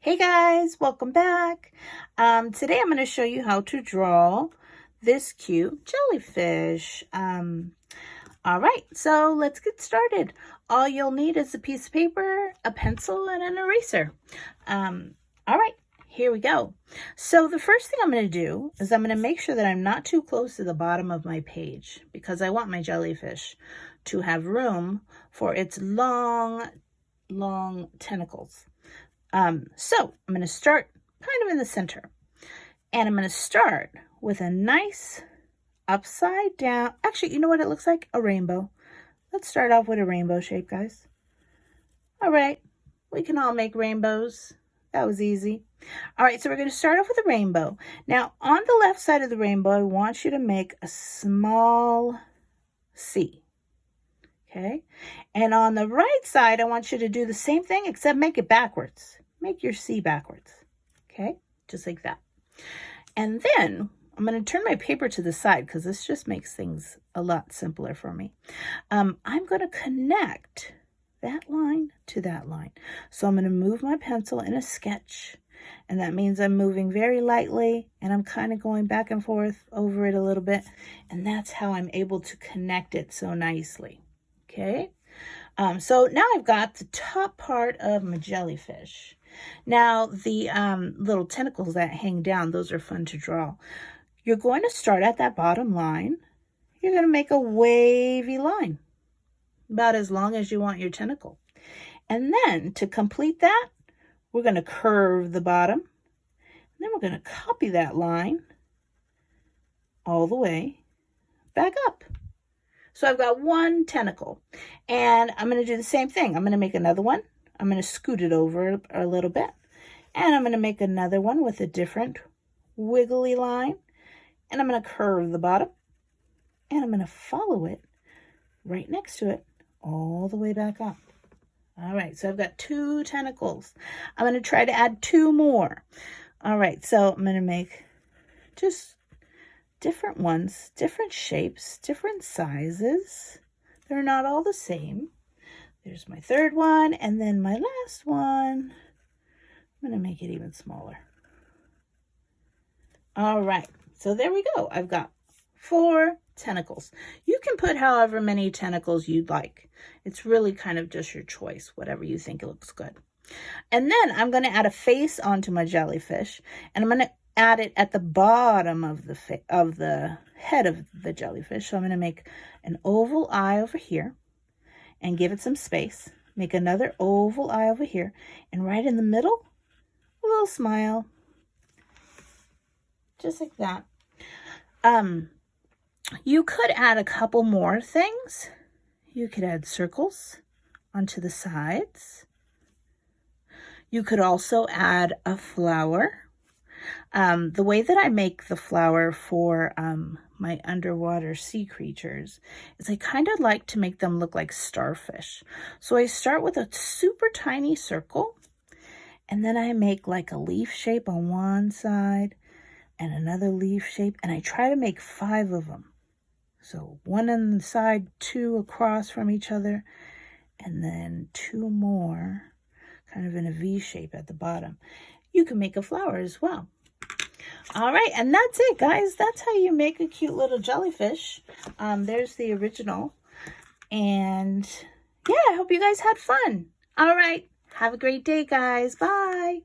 Hey guys, welcome back. Today I'm going to show you how to draw this cute jellyfish. All right, so let's get started. All you'll need is a piece of paper, a pencil, and an eraser. All right, here we go. So the first thing I'm going to do is I'm going to make sure that I'm not too close to the bottom of my page because I want my jellyfish to have room for its long tentacles. So I'm going to start kind of in the center, and I'm going to start with a nice upside down. Actually, you know what it looks like? A rainbow. Let's start off with a rainbow shape, guys. All right, we can all make rainbows. That was easy. All right, so we're going to start off with a rainbow. Now, on the left side of the rainbow, I want you to make a small C. Okay, and on the right side, I want you to do the same thing, except make it backwards. Make your C backwards, okay, just like that. And then I'm going to turn my paper to the side because this just makes things a lot simpler for me. I'm going to connect that line to that line. So I'm going to move my pencil in a sketch, and that means I'm moving very lightly, and I'm kind of going back and forth over it a little bit, and that's how I'm able to connect it so nicely. Okay, so now I've got the top part of my jellyfish. Now the little tentacles that hang down, those are fun to draw. You're going to start at that bottom line. You're going to make a wavy line, about as long as you want your tentacle. And then to complete that, we're going to curve the bottom. And then we're going to copy that line all the way back up. So I've got one tentacle, and I'm going to do the same thing. I'm going to make another one. I'm going to scoot it over a little bit, and I'm going to make another one with a different wiggly line, and I'm going to curve the bottom, and I'm going to follow it right next to it all the way back up. All right, so I've got two tentacles. I'm going to try to add two more. All right, so I'm going to make just different ones, different shapes, different sizes. They're not all the same. There's my third one, and then my last one. I'm going to make it even smaller. All right, so there we go. I've got 4 tentacles. You can put however many tentacles you'd like. It's really kind of just your choice, whatever you think looks good. And then I'm going to add a face onto my jellyfish, and I'm going to add it at the bottom of the head of the jellyfish. So I'm going to make an oval eye over here and give it some space. Make another oval eye over here, and right in the middle, a little smile, just like that. You could add a couple more things. You could add circles onto the sides. You could also add a flower. The way that I make the flower for my underwater sea creatures is I kind of like to make them look like starfish. So I start with a super tiny circle, and then I make like a leaf shape on one side and another leaf shape, and I try to make 5 of them. So 1 on the side, 2 across from each other, and then 2 more kind of in a V shape at the bottom. You can make a flower as well. All right, and that's it, guys. That's how you make a cute little jellyfish. There's the original. And yeah, I hope you guys had fun. All right, have a great day, guys. Bye.